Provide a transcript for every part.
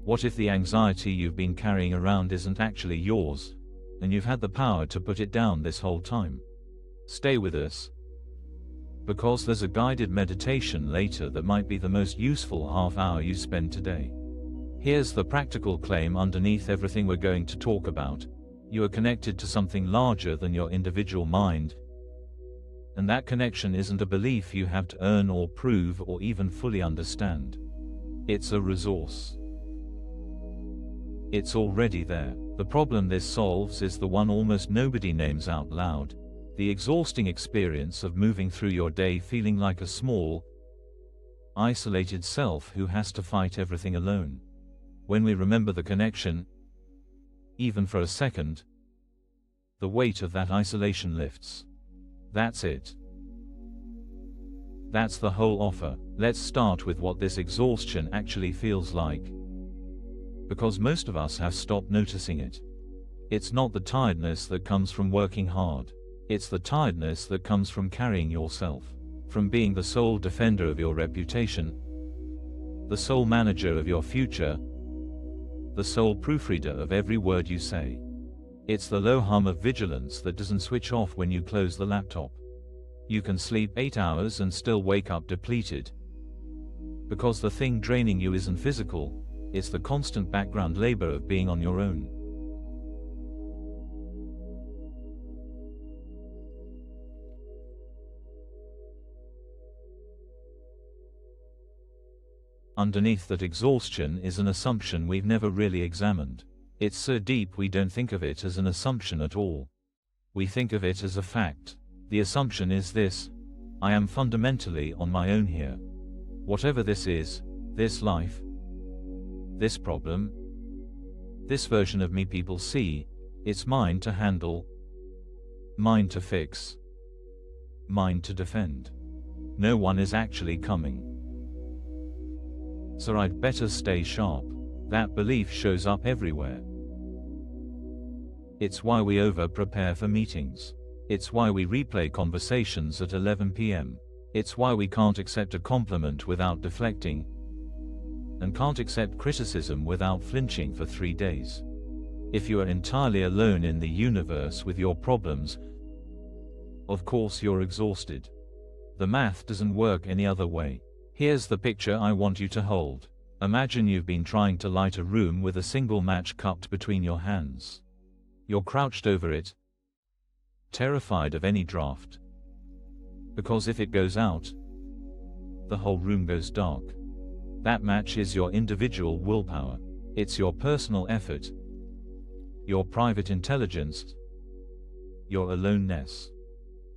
What if the anxiety you've been carrying around isn't actually yours, and you've had the power to put it down this whole time? Stay with us, because there's a guided meditation later that might be the most useful half hour you spend today. Here's the practical claim underneath everything we're going to talk about. You are connected to something larger than your individual mind, and that connection isn't a belief you have to earn or prove or even fully understand. It's a resource. It's already there. The problem this solves is the one almost nobody names out loud: the exhausting experience of moving through your day feeling like a small, isolated self who has to fight everything alone. When we remember the connection, even for a second, the weight of that isolation lifts. That's it. That's the whole offer. Let's start with what this exhaustion actually feels like, because most of us have stopped noticing it. It's not the tiredness that comes from working hard. It's the tiredness that comes from carrying yourself, from being the sole defender of your reputation, the sole manager of your future, the sole proofreader of every word you say. It's the low hum of vigilance that doesn't switch off when you close the laptop. You can sleep 8 hours and still wake up depleted, because the thing draining you isn't physical, it's the constant background labor of being on your own. Underneath that exhaustion is an assumption we've never really examined. It's so deep we don't think of it as an assumption at all. We think of it as a fact. The assumption is this: I am fundamentally on my own here. Whatever this is, this life, this problem, this version of me people see, it's mine to handle, mine to fix, mine to defend. No one is actually coming, so I'd better stay sharp. That belief shows up everywhere. It's why we over-prepare for meetings. It's why we replay conversations at 11 p.m. It's why we can't accept a compliment without deflecting, and can't accept criticism without flinching for 3 days. If you are entirely alone in the universe with your problems, of course you're exhausted. The math doesn't work any other way. Here's the picture I want you to hold. Imagine you've been trying to light a room with a single match cupped between your hands. You're crouched over it, terrified of any draft, because if it goes out, the whole room goes dark. That match is your individual willpower. It's your personal effort, your private intelligence, your aloneness.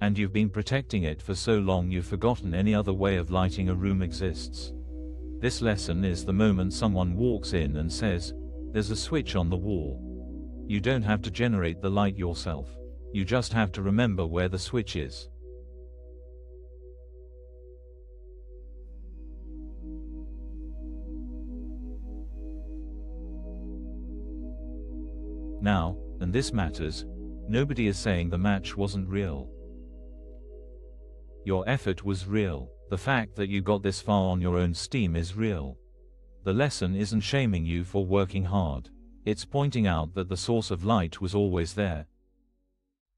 And you've been protecting it for so long you've forgotten any other way of lighting a room exists. This lesson is the moment someone walks in and says, "There's a switch on the wall." You don't have to generate the light yourself. You just have to remember where the switch is. Now, and this matters, nobody is saying the match wasn't real. Your effort was real. The fact that you got this far on your own steam is real. The lesson isn't shaming you for working hard. It's pointing out that the source of light was always there,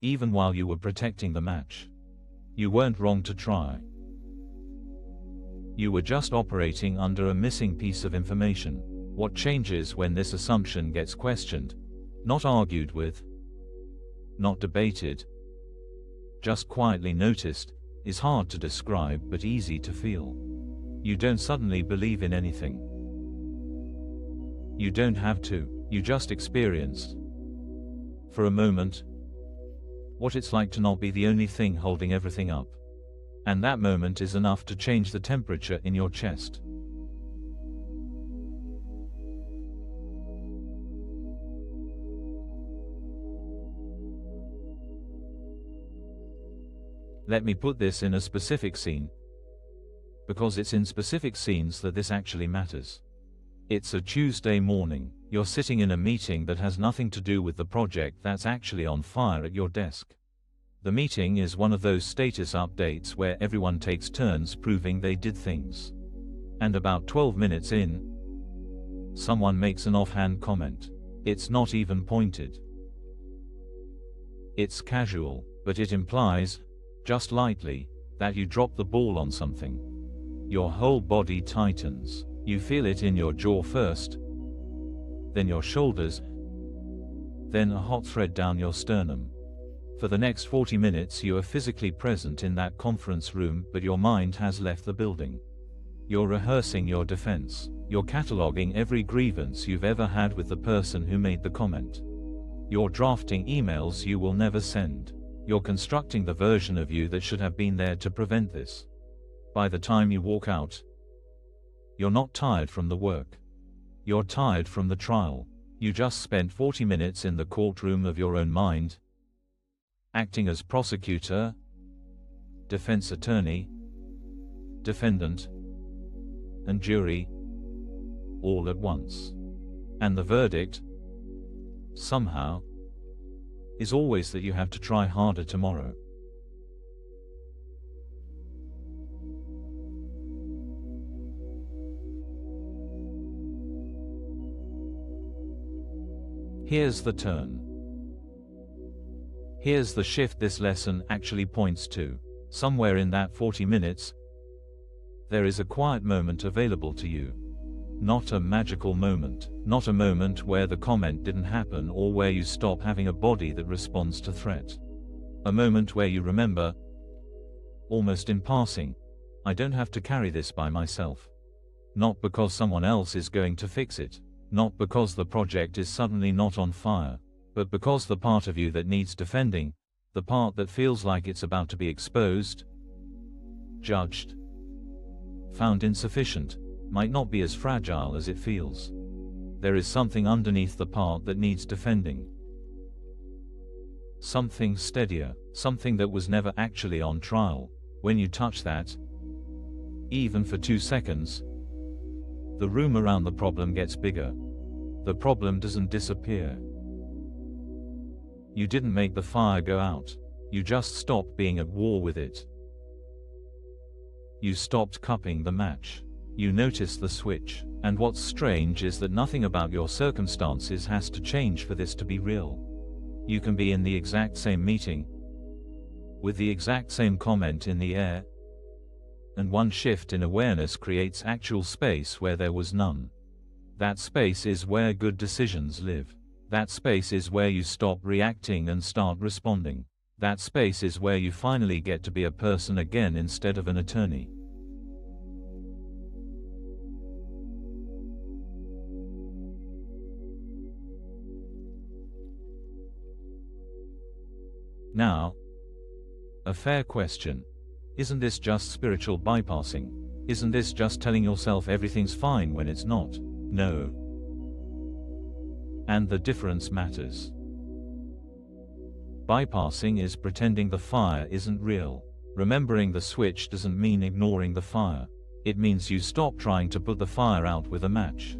even while you were protecting the match. You weren't wrong to try. You were just operating under a missing piece of information. What changes when this assumption gets questioned, not argued with, not debated, just quietly noticed, is hard to describe but easy to feel. You don't suddenly believe in anything. You don't have to. You just experience, for a moment, what it's like to not be the only thing holding everything up. And that moment is enough to change the temperature in your chest. Let me put this in a specific scene, because it's in specific scenes that this actually matters. It's a Tuesday morning. You're sitting in a meeting that has nothing to do with the project that's actually on fire at your desk. The meeting is one of those status updates where everyone takes turns proving they did things. And about 12 minutes in, Someone makes an offhand comment. It's not even pointed. It's casual, but it implies, just lightly, that you dropped the ball on something. Your whole body tightens. You feel it in your jaw first, then your shoulders, then a hot thread down your sternum. For the next 40 minutes you are physically present in that conference room, but your mind has left the building. You're rehearsing your defense. You're cataloging every grievance you've ever had with the person who made the comment. You're drafting emails you will never send. You're constructing the version of you that should have been there to prevent this. By the time you walk out, you're not tired from the work. You're tired from the trial. You just spent 40 minutes in the courtroom of your own mind, acting as prosecutor, defense attorney, defendant, and jury, all at once. And the verdict, somehow, is always that you have to try harder tomorrow. Here's the turn. Here's the shift this lesson actually points to. Somewhere in that 40 minutes, there is a quiet moment available to you. Not a magical moment. Not a moment where the comment didn't happen or where you stop having a body that responds to threat. A moment where you remember, almost in passing, I don't have to carry this by myself. Not because someone else is going to fix it. Not because the project is suddenly not on fire, but because the part of you that needs defending, the part that feels like it's about to be exposed, judged, found insufficient, might not be as fragile as it feels. There is something underneath the part that needs defending. Something steadier, something that was never actually on trial. When you touch that, even for 2 seconds, the room around the problem gets bigger. The problem doesn't disappear. You didn't make the fire go out. You just stopped being at war with it. You stopped cupping the match. You notice the switch. And what's strange is that nothing about your circumstances has to change for this to be real. You can be in the exact same meeting, with the exact same comment in the air, and one shift in awareness creates actual space where there was none. That space is where good decisions live. That space is where you stop reacting and start responding. That space is where you finally get to be a person again instead of an attorney. Now, a fair question. Isn't this just spiritual bypassing? Isn't this just telling yourself everything's fine when it's not? No. And the difference matters. Bypassing is pretending the fire isn't real. Remembering the switch doesn't mean ignoring the fire. It means you stop trying to put the fire out with a match.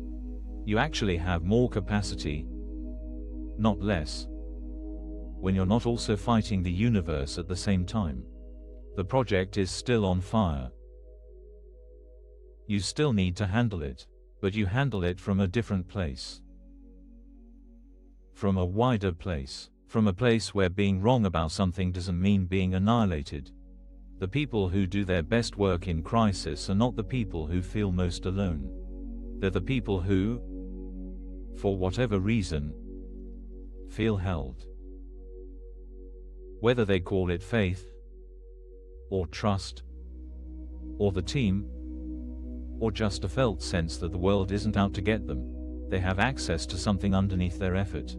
You actually have more capacity, not less, when you're not also fighting the universe at the same time. The project is still on fire. You still need to handle it, but you handle it from a different place. From a wider place. From a place where being wrong about something doesn't mean being annihilated. The people who do their best work in crisis are not the people who feel most alone. They're the people who, for whatever reason, feel held. Whether they call it faith, or trust, or the team, or just a felt sense that the world isn't out to get them, they have access to something underneath their effort.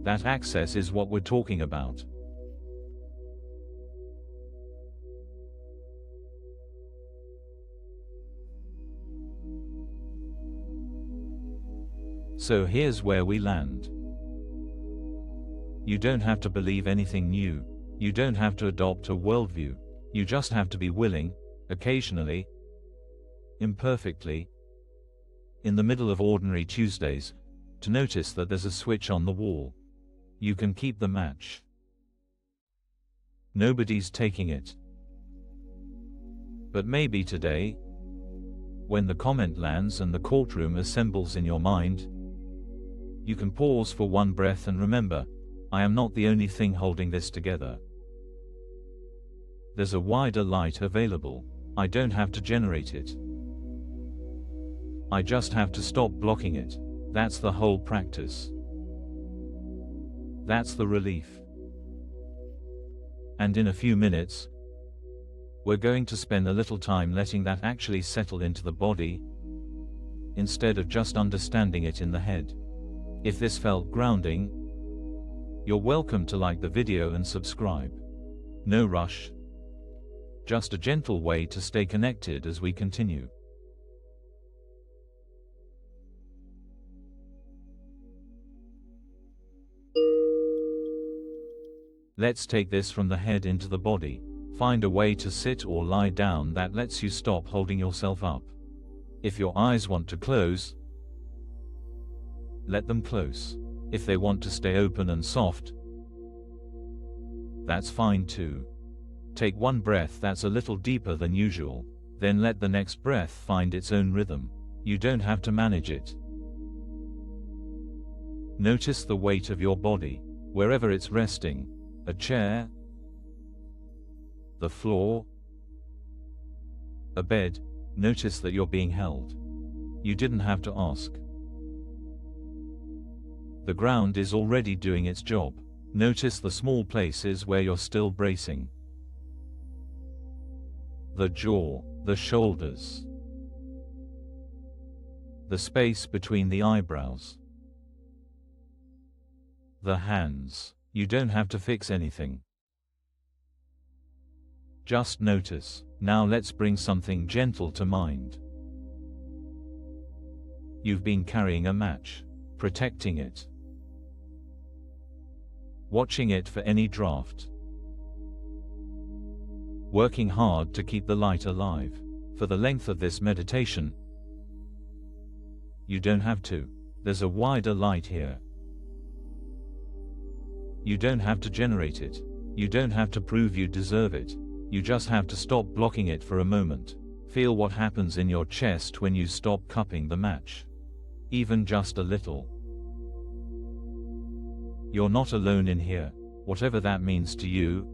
That access is what we're talking about. So here's where we land. You don't have to believe anything new. You don't have to adopt a worldview. You just have to be willing, occasionally, imperfectly, in the middle of ordinary Tuesdays, to notice that there's a switch on the wall. You can keep the match. Nobody's taking it. But maybe today, When the comment lands and the courtroom assembles in your mind, you can pause for one breath and remember, I am not the only thing holding this together. There's a wider light available. I don't have to generate it. I just have to stop blocking it. That's the whole practice. That's the relief. And in a few minutes, we're going to spend a little time letting that actually settle into the body, instead of just understanding it in the head. If this felt grounding, you're welcome to like the video and subscribe. No rush. Just a gentle way to stay connected as we continue. Let's take this from the head into the body. Find a way to sit or lie down that lets you stop holding yourself up. If your eyes want to close, let them close. If they want to stay open and soft, that's fine too. Take one breath that's a little deeper than usual, then let the next breath find its own rhythm. You don't have to manage it. Notice the weight of your body, wherever it's resting. A chair, the floor, a bed. Notice that you're being held. You didn't have to ask. The ground is already doing its job. Notice the small places where you're still bracing. The jaw, the shoulders, the space between the eyebrows, the hands. You don't have to fix anything. Just notice. Now let's bring something gentle to mind. You've been carrying a match, protecting it, watching it for any draft, working hard to keep the light alive. For the length of this meditation, you don't have to. There's a wider light here. You don't have to generate it. You don't have to prove you deserve it. You just have to stop blocking it for a moment. Feel what happens in your chest when you stop cupping the match. Even just a little. You're not alone in here, whatever that means to you.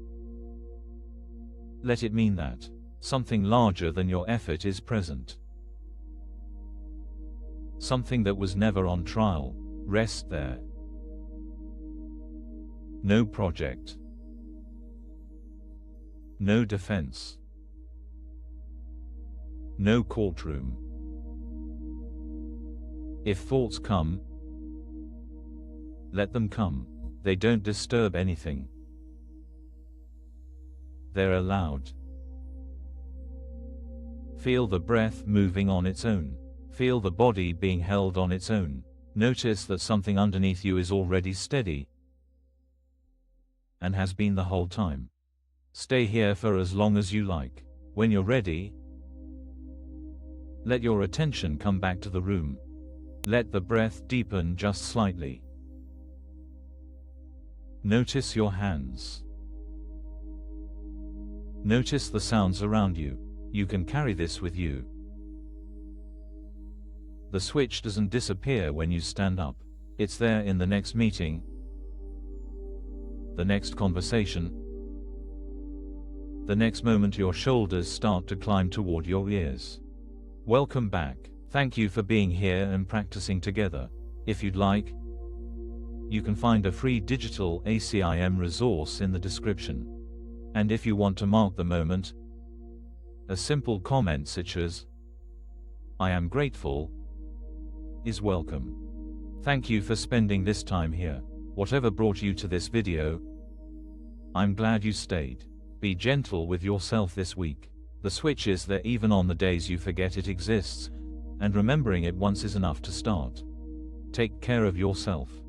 Let it mean that. Something larger than your effort is present. Something that was never on trial. Rest there. No project. No defense. No courtroom. If thoughts come, let them come. They don't disturb anything. They're allowed. Feel the breath moving on its own. Feel the body being held on its own. Notice that something underneath you is already steady, and has been the whole time. Stay here for as long as you like. When you're ready, let your attention come back to the room. Let the breath deepen just slightly. Notice your hands. Notice the sounds around you. You can carry this with you. The switch doesn't disappear when you stand up. It's there in the next meeting, the next conversation, the next moment your shoulders start to climb toward your ears. Welcome back. Thank you for being here and practicing together. If you'd like, you can find a free digital ACIM resource in the description. And if you want to mark the moment, a simple comment such as, "I am grateful," is welcome. Thank you for spending this time here. Whatever brought you to this video, I'm glad you stayed. Be gentle with yourself this week. The switch is there even on the days you forget it exists, and remembering it once is enough to start. Take care of yourself.